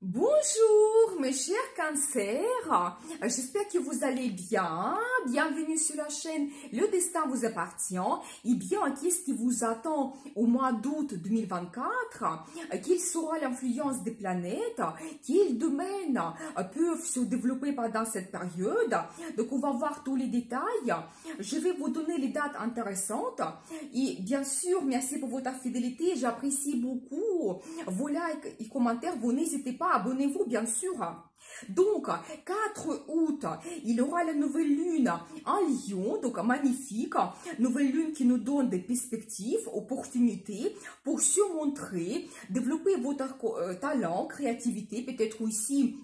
Bonjour mes chers cancers, j'espère que vous allez bien. Bienvenue sur la chaîne Le Destin vous appartient. Et bien, qu'est-ce qui vous attend au mois d'août 2024? Quelle sera l'influence des planètes? Quels domaines peuvent se développer pendant cette période? Donc on va voir tous les détails. Je vais vous donner les dates intéressantes. Et bien sûr, merci pour votre fidélité, j'apprécie beaucoup vos likes et commentaires. Vous n'hésitez pas, abonnez-vous bien sûr. Donc, 4 août, il y aura la nouvelle lune en Lion, donc magnifique. Nouvelle lune qui nous donne des perspectives, opportunités pour se montrer, développer votre talent, créativité, peut-être aussi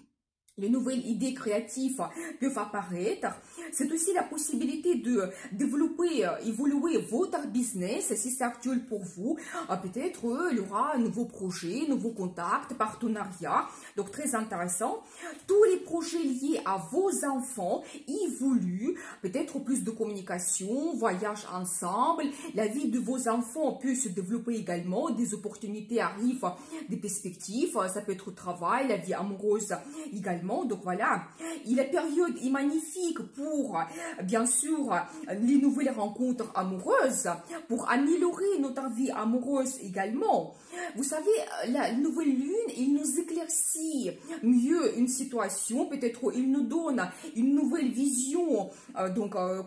les nouvelles idées créatives peuvent apparaître. C'est aussi la possibilité de développer, évoluer votre business, si c'est actuel pour vous. Peut-être il y aura un nouveau projet, nouveaux contacts, partenariats. Donc très intéressant. Tous les projets liés à vos enfants évoluent. Peut-être plus de communication, voyage ensemble. La vie de vos enfants peut se développer également. Des opportunités arrivent, des perspectives. Ça peut être au travail, la vie amoureuse également. Donc voilà, la période est magnifique pour, bien sûr, les nouvelles rencontres amoureuses, pour améliorer notre vie amoureuse également. Vous savez, la nouvelle lune, il nous éclaircit mieux une situation, peut-être il nous donne une nouvelle vision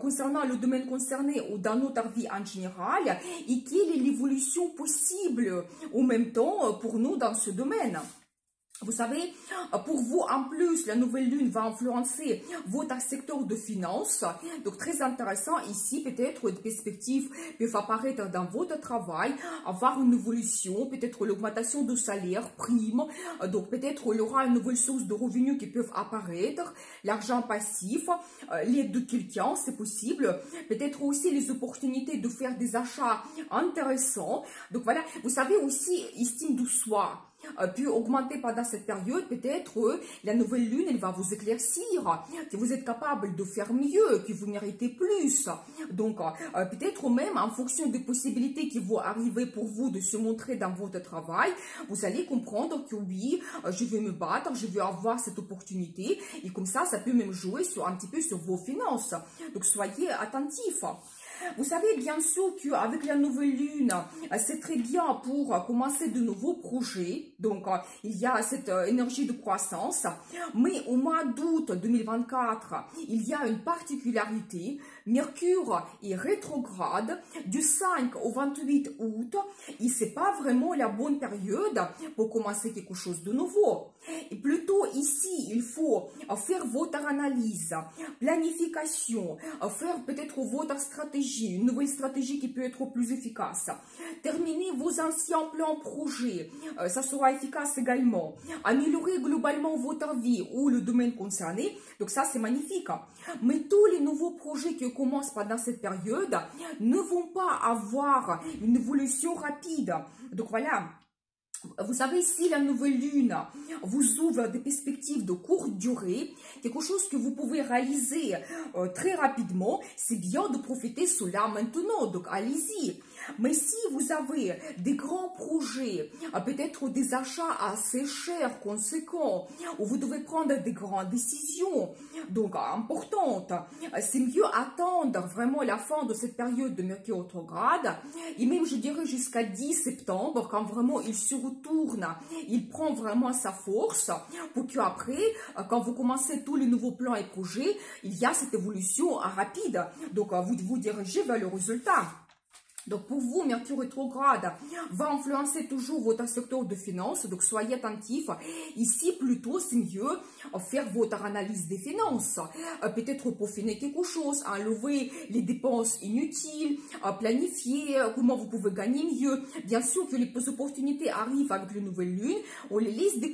concernant le domaine concerné ou dans notre vie en général, et quelle est l'évolution possible en même temps pour nous dans ce domaine. Vous savez, pour vous, en plus, la nouvelle lune va influencer votre secteur de finances. Donc, très intéressant ici, peut-être des perspectives peuvent apparaître dans votre travail, avoir une évolution, peut-être l'augmentation de salaire, prime. Donc, peut-être il y aura une nouvelle source de revenus qui peuvent apparaître, l'argent passif, l'aide de quelqu'un, c'est possible. Peut-être aussi les opportunités de faire des achats intéressants. Donc, voilà, vous savez aussi, estime de soi peut augmenter pendant cette période. Peut-être la nouvelle lune, elle va vous éclaircir, que vous êtes capable de faire mieux, que vous méritez plus. Donc, peut-être même en fonction des possibilités qui vont arriver pour vous de se montrer dans votre travail, vous allez comprendre que oui, je vais me battre, je vais avoir cette opportunité. Et comme ça peut même jouer un petit peu sur vos finances. Donc, soyez attentifs. Vous savez bien sûr qu'avec la nouvelle lune, c'est très bien pour commencer de nouveaux projets. Donc, il y a cette énergie de croissance. Mais au mois d'août 2024, il y a une particularité. Mercure est rétrograde du 5 au 28 août. Et ce n'est pas vraiment la bonne période pour commencer quelque chose de nouveau. Et plutôt ici, il faut faire votre analyse, planification, faire peut-être votre stratégie, une nouvelle stratégie qui peut être plus efficace. Terminer vos anciens plans projets, ça sera efficace également. Améliorer globalement votre vie ou le domaine concerné, donc ça c'est magnifique. Mais tous les nouveaux projets qui commencent pendant cette période ne vont pas avoir une évolution rapide. Donc voilà. Vous savez, si la nouvelle lune vous ouvre des perspectives de courte durée, quelque chose que vous pouvez réaliser très rapidement, c'est bien de profiter cela maintenant, donc allez-y. Mais si vous avez des grands projets, peut-être des achats assez chers, conséquents, où vous devez prendre des grandes décisions, donc importantes, c'est mieux attendre vraiment la fin de cette période de Mercure rétrograde, et même je dirais jusqu'à 10 septembre, quand vraiment il se retourne, il prend vraiment sa force, pour qu'après, quand vous commencez tous les nouveaux plans et projets, il y a cette évolution rapide, donc vous vous dirigez vers le résultat. Donc, pour vous, Mercure rétrograde va influencer toujours votre secteur de finances. Donc, soyez attentifs. Ici, plutôt, c'est mieux faire votre analyse des finances. Peut-être peaufiner quelque chose, enlever les dépenses inutiles, planifier comment vous pouvez gagner mieux. Bien sûr que les opportunités arrivent avec la nouvelle lune. On les laisse de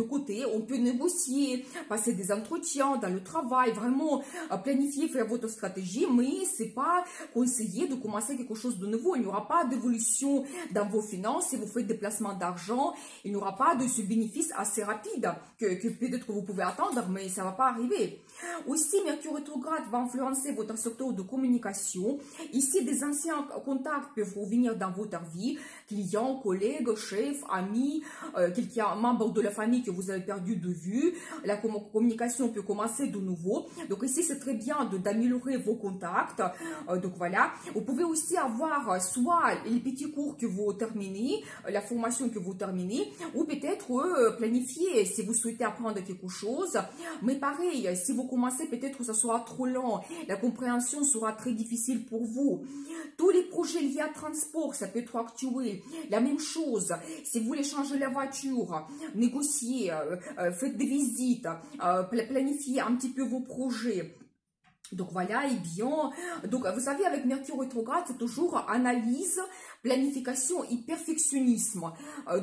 côté. On peut négocier, passer des entretiens dans le travail, vraiment planifier, faire votre stratégie. Mais c'est pas conseillé de commencer quelque chose de de nouveau. Il n'y aura pas d'évolution dans vos finances. Si vous faites des placements d'argent, il n'y aura pas de ce bénéfice assez rapide que peut-être que vous pouvez attendre, mais ça ne va pas arriver. Aussi, Mercure rétrograde va influencer votre secteur de communication. Ici, des anciens contacts peuvent revenir dans votre vie, clients, collègues, chefs, amis, quelqu'un, membre de la famille que vous avez perdu de vue. La communication peut commencer de nouveau. Donc ici, c'est très bien d'améliorer vos contacts. Donc voilà. Vous pouvez aussi avoir soit les petits cours que vous terminez, la formation que vous terminez, ou peut-être planifier si vous souhaitez apprendre quelque chose. Mais pareil, si vous commencez, peut-être que ça sera trop long. La compréhension sera très difficile pour vous. Tous les projets liés à transport, ça peut être actuel. La même chose, si vous voulez changer la voiture, négocier, faites des visites, planifier un petit peu vos projets. Donc voilà, et bien, donc vous savez, avec Mercure rétrograde, c'est toujours analyse, planification et perfectionnisme.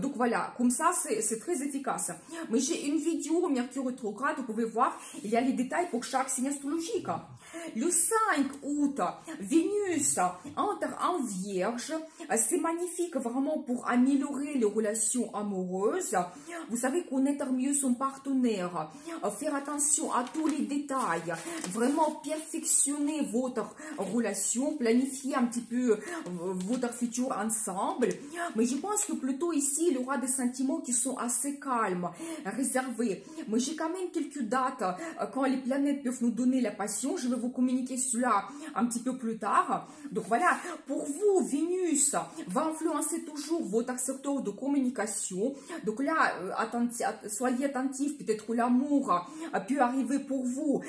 Donc voilà, comme ça, c'est très efficace. Mais j'ai une vidéo Mercure rétrograde, vous pouvez voir, il y a les détails pour chaque signe astrologique. Le 5 août, Vénus entre en Vierge. C'est magnifique vraiment pour améliorer les relations amoureuses. Vous savez, connaître mieux son partenaire, faire attention à tous les détails, vraiment perfectionner votre relation, planifier un petit peu votre futur ensemble. Mais je pense que plutôt ici, il y aura des sentiments qui sont assez calmes, réservés. Mais j'ai quand même quelques dates quand les planètes peuvent nous donner la passion. Je vais vous communiquer cela un petit peu plus tard. Donc voilà, pour vous, Vénus va influencer toujours votre secteur de communication. Donc là, soyez attentifs, peut-être que l'amour peut arriver pour vous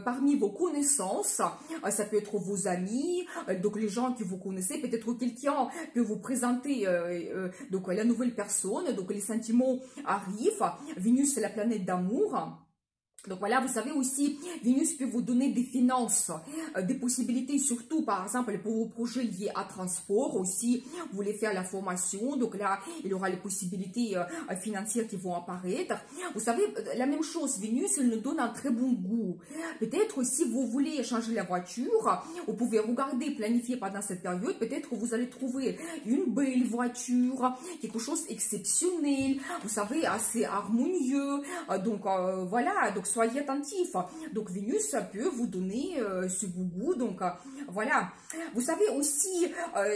parmi vos connaissances. Ça peut être vos amis, donc les gens que vous connaissez, peut-être quelqu'un peut vous présenter donc la nouvelle personne, donc les sentiments arrivent. Vénus, c'est la planète d'amour. Donc voilà, vous savez aussi, Vénus peut vous donner des finances, des possibilités, surtout par exemple pour vos projets liés à transport aussi, vous voulez faire la formation, donc là il y aura les possibilités financières qui vont apparaître. Vous savez, la même chose, Vénus, elle nous donne un très bon goût. Peut-être si vous voulez changer la voiture, vous pouvez regarder, planifier pendant cette période, peut-être que vous allez trouver une belle voiture, quelque chose d'exceptionnel, vous savez, assez harmonieux, donc voilà, donc soyez attentifs. Donc Vénus peut vous donner ce goût. Donc voilà. Vous savez aussi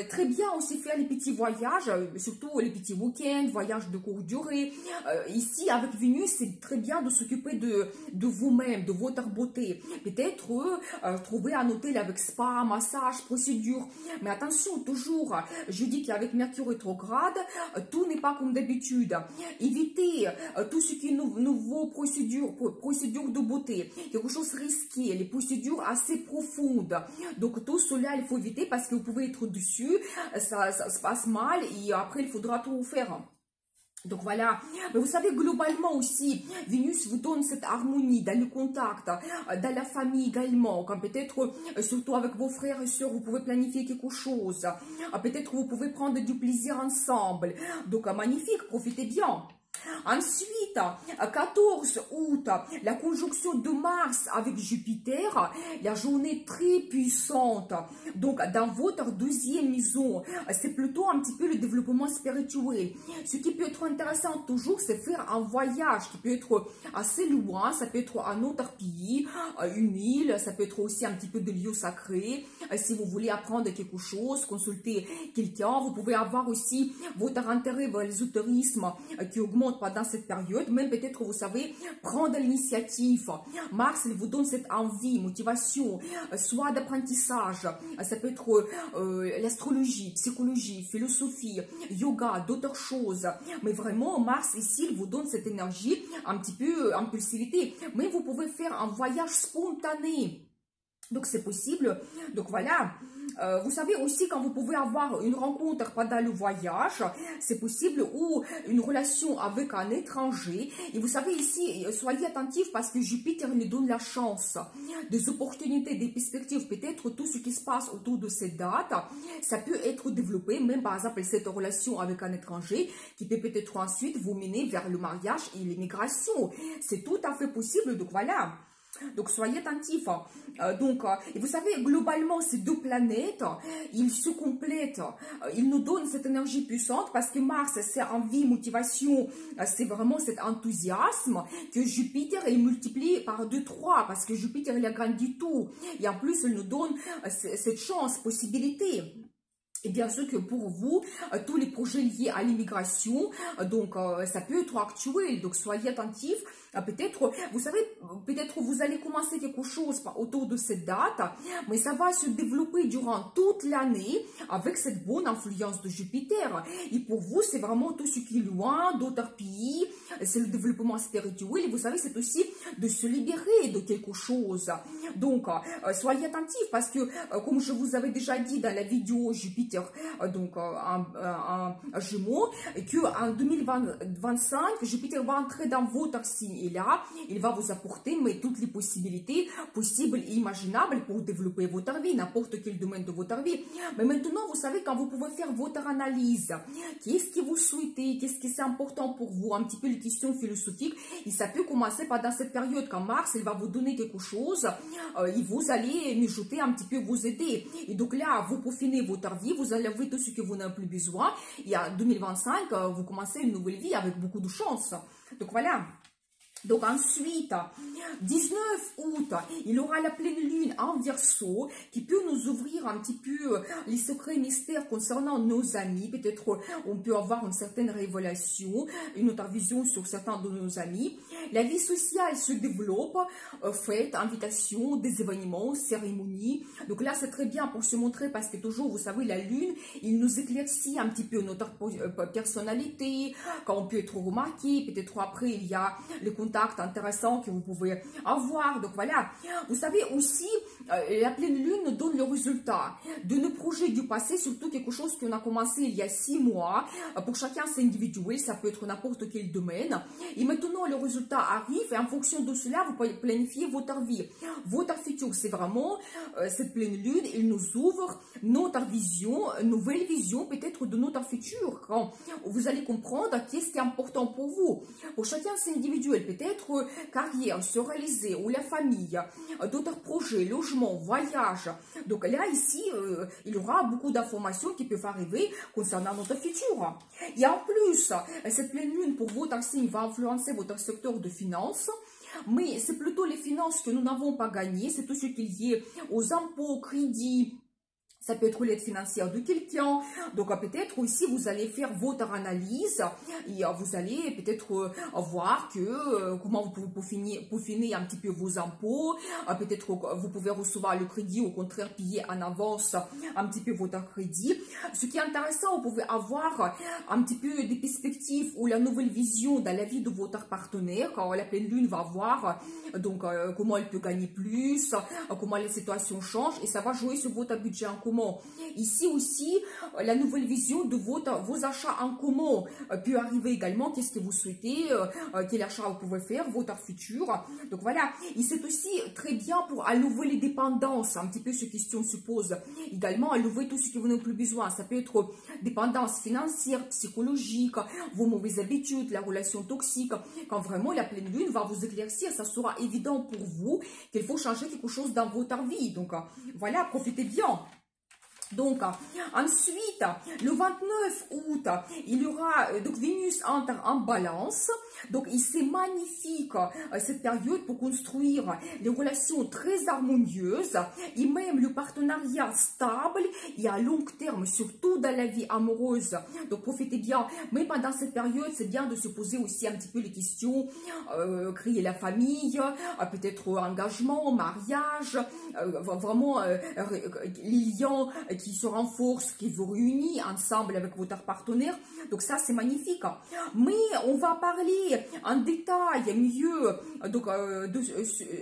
très bien aussi faire les petits voyages, surtout les petits week-ends, voyages de courte durée. Ici avec Vénus, c'est très bien de s'occuper de vous-même, de votre beauté. Peut-être trouver un hôtel avec spa, massage, procédure. Mais attention, toujours, je dis qu'avec Mercure rétrograde, tout n'est pas comme d'habitude. Évitez tout ce qui est nouveau procédure de beauté, quelque chose risqué, les procédures assez profondes. Donc tout cela, il faut éviter parce que vous pouvez être dessus, ça se passe mal et après il faudra tout faire. Donc voilà, mais vous savez, globalement aussi, Vénus vous donne cette harmonie dans le contact, dans la famille également, quand peut-être, surtout avec vos frères et sœurs, vous pouvez planifier quelque chose, peut-être vous pouvez prendre du plaisir ensemble. Donc magnifique, profitez bien. Ensuite, 14 août, la conjonction de Mars avec Jupiter, la journée très puissante. Donc, dans votre deuxième maison, c'est plutôt un petit peu le développement spirituel. Ce qui peut être intéressant toujours, c'est faire un voyage qui peut être assez loin. Ça peut être un autre pays, une île, ça peut être aussi un petit peu de lieux sacrés. Si vous voulez apprendre quelque chose, consulter quelqu'un, vous pouvez avoir aussi votre intérêt vers l'ésotérisme qui augmente pendant cette période, même peut-être, vous savez, prendre l'initiative. Mars, il vous donne cette envie, motivation, soit d'apprentissage, ça peut être l'astrologie, psychologie, philosophie, yoga, d'autres choses. Mais vraiment, Mars, ici, il vous donne cette énergie, un petit peu impulsivité. Mais vous pouvez faire un voyage spontané. Donc, c'est possible. Donc, voilà. Vous savez aussi quand vous pouvez avoir une rencontre pendant le voyage, c'est possible, ou une relation avec un étranger. Et vous savez ici, soyez attentifs parce que Jupiter nous donne la chance, des opportunités, des perspectives, peut-être tout ce qui se passe autour de cette date, ça peut être développé, même par exemple cette relation avec un étranger qui peut peut-être ensuite vous mener vers le mariage et l'immigration. C'est tout à fait possible, donc voilà. Donc, soyez attentifs. Et vous savez, globalement, ces deux planètes, ils se complètent. Ils nous donnent cette énergie puissante parce que Mars, c'est envie, motivation, c'est vraiment cet enthousiasme que Jupiter est multiplié par 2, 3 parce que Jupiter, il agrandit tout. Et en plus, il nous donne cette chance, possibilité. Et bien sûr que pour vous, tous les projets liés à l'immigration, ça peut être actuel. Donc, soyez attentifs. Peut-être, vous savez, peut-être vous allez commencer quelque chose autour de cette date, mais ça va se développer durant toute l'année avec cette bonne influence de Jupiter. Et pour vous, c'est vraiment tout ce qui est loin, d'autres pays, c'est le développement spirituel. Et vous savez, c'est aussi de se libérer de quelque chose. Donc, soyez attentifs parce que, comme je vous avais déjà dit dans la vidéo Jupiter, un Gémeaux, qu'en 2025, Jupiter va entrer dans votre signe. Et là, il va vous apporter toutes les possibilités possibles et imaginables pour développer votre vie, n'importe quel domaine de votre vie. Mais maintenant, vous savez, quand vous pouvez faire votre analyse, qu'est-ce que vous souhaitez, qu'est-ce qui est important pour vous, un petit peu les questions philosophiques, et ça peut commencer pendant cette période, quand Mars, il va vous donner quelque chose, et vous allez mijoter un petit peu, vous aider. Et donc là, vous peaufinez votre vie, vous enlevez tout ce que vous n'avez plus besoin, et en 2025, vous commencez une nouvelle vie avec beaucoup de chance. Donc voilà. Donc ensuite, 19 août, il y aura la pleine lune en Verseau qui peut nous ouvrir un petit peu les secrets mystères concernant nos amis. Peut-être on peut avoir une certaine révélation, une autre vision sur certains de nos amis. La vie sociale se développe, fêtes, invitations, des événements, cérémonies. Donc là, c'est très bien pour se montrer parce que toujours, vous savez, la lune, il nous éclaircit un petit peu notre personnalité, quand on peut être remarqué. Peut-être après, il y a les contacts intéressants que vous pouvez avoir. Donc voilà, vous savez aussi, la pleine lune donne le résultat de nos projets du passé, surtout quelque chose qu'on a commencé il y a 6 mois. Pour chacun, c'est individuel, ça peut être n'importe quel domaine. Et maintenant, le résultat arrive et en fonction de cela, vous pouvez planifier votre vie. Votre futur, c'est vraiment cette pleine lune, il nous ouvre notre vision, nouvelle vision peut-être de notre futur. Quand vous allez comprendre qu'est-ce qui est important pour vous. Pour chacun, c'est individuel. Peut-être carrière, se réaliser, ou la famille, d'autres projets, logement, voyage. Donc là, ici, il y aura beaucoup d'informations qui peuvent arriver concernant notre futur. Et en plus, cette pleine lune pour votre signe va influencer votre secteur de finances. Mais c'est plutôt les finances que nous n'avons pas gagnées. C'est tout ce qui est lié aux impôts, crédits. Ça peut être l'aide financière de quelqu'un. Donc, peut-être aussi, vous allez faire votre analyse et vous allez peut-être voir comment vous pouvez peaufiner un petit peu vos impôts. Peut-être vous pouvez recevoir le crédit, au contraire, payer en avance un petit peu votre crédit. Ce qui est intéressant, vous pouvez avoir un petit peu des perspectives ou la nouvelle vision dans la vie de votre partenaire. Quand la pleine lune va voir comment elle peut gagner plus, comment les situations changent et ça va jouer sur votre budget en commun. Ici aussi, la nouvelle vision de vos achats en commun peut arriver également. Qu'est-ce que vous souhaitez, quel achat vous pouvez faire, votre futur. Donc voilà, et c'est aussi très bien pour enlever les dépendances, un petit peu ces questions se posent. Également, enlever tout ce que vous n'avez plus besoin. Ça peut être dépendance financière, psychologique, vos mauvaises habitudes, la relation toxique. Quand vraiment la pleine lune va vous éclaircir, ça sera évident pour vous qu'il faut changer quelque chose dans votre vie. Donc voilà, profitez bien. Donc, ensuite, le 29 août, il y aura, donc Vénus entre en balance. Donc, c'est magnifique, cette période pour construire des relations très harmonieuses et même le partenariat stable et à long terme, surtout dans la vie amoureuse. Donc, profitez bien. Mais pendant cette période, c'est bien de se poser aussi un petit peu les questions, créer la famille, peut-être engagement, mariage, vraiment les liens qui se renforcent, qui vous réunissent ensemble avec votre partenaire. Donc ça, c'est magnifique. Mais on va parler en détail mieux de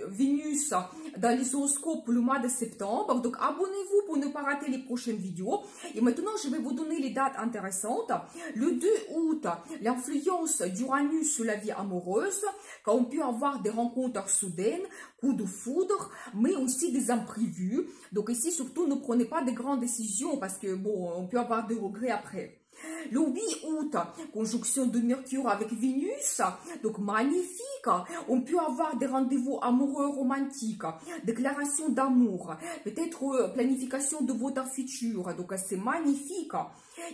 Vénus dans les horoscopes le mois de septembre. Donc abonnez-vous pour ne pas rater les prochaines vidéos. Et maintenant, je vais vous donner les dates intéressantes. Le 2 août, l'influence d'Uranus sur la vie amoureuse, quand on peut avoir des rencontres soudaines, coups de foudre, mais aussi des imprévus. Donc ici, surtout, ne prenez pas de grandes décisions parce que, bon, on peut avoir des regrets après. Le 8 août, conjonction de Mercure avec Vénus, donc magnifique. On peut avoir des rendez-vous amoureux romantiques, déclaration d'amour, peut-être planification de votre futur, donc c'est magnifique.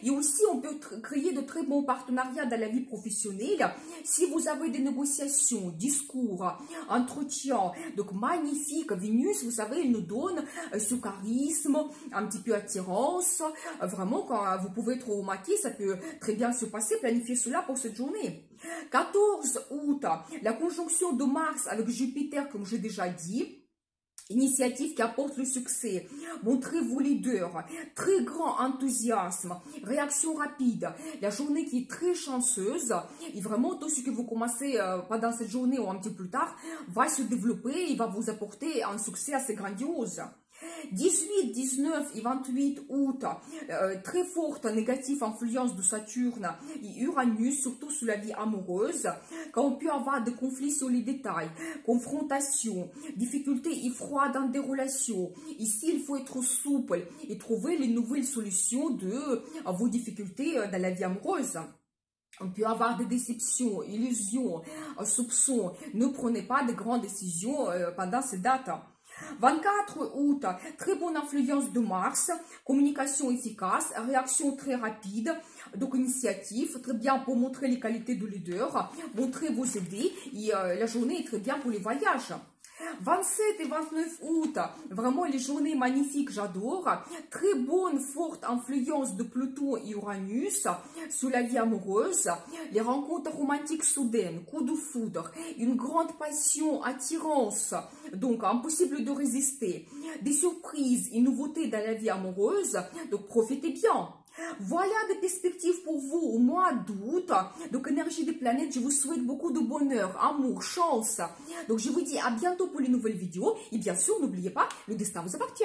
Et aussi, on peut créer de très bons partenariats dans la vie professionnelle. Si vous avez des négociations, discours, entretiens, donc magnifique. Vénus, vous savez, elle nous donne ce charisme, un petit peu attirance. Vraiment, quand vous pouvez être remarqué, ça peut très bien se passer. Planifiez cela pour cette journée. 14 août, la conjonction de Mars avec Jupiter, comme j'ai déjà dit. Initiative qui apporte le succès. Montrez-vous leader. Très grand enthousiasme. Réaction rapide. La journée qui est très chanceuse. Et vraiment, tout ce que vous commencez pendant cette journée ou un petit peu plus tard va se développer et va vous apporter un succès assez grandiose. 18, 19 et 28 août, très forte négative influence de Saturne et Uranus, surtout sur la vie amoureuse, quand on peut avoir des conflits sur les détails, confrontation, difficultés et froid dans des relations. Ici, il faut être souple et trouver les nouvelles solutions de vos difficultés dans la vie amoureuse. On peut avoir des déceptions, illusions, soupçons. Ne prenez pas de grandes décisions pendant ces dates. 24 août, très bonne influence de Mars, communication efficace, réaction très rapide, donc initiative, très bien pour montrer les qualités de leader, montrer vos idées, et la journée est très bien pour les voyages. 27 et 29 août, vraiment les journées magnifiques, j'adore. Très bonne, forte influence de Pluton et Uranus sur la vie amoureuse. Les rencontres romantiques soudaines, coup de foudre, une grande passion, attirance, donc impossible de résister. Des surprises et nouveautés dans la vie amoureuse, donc profitez bien. Voilà des perspectives pour vous au mois d'août. Donc, énergie des planètes, je vous souhaite beaucoup de bonheur, amour, chance. Donc, je vous dis à bientôt pour les nouvelles vidéos. Et bien sûr, n'oubliez pas, le destin vous appartient.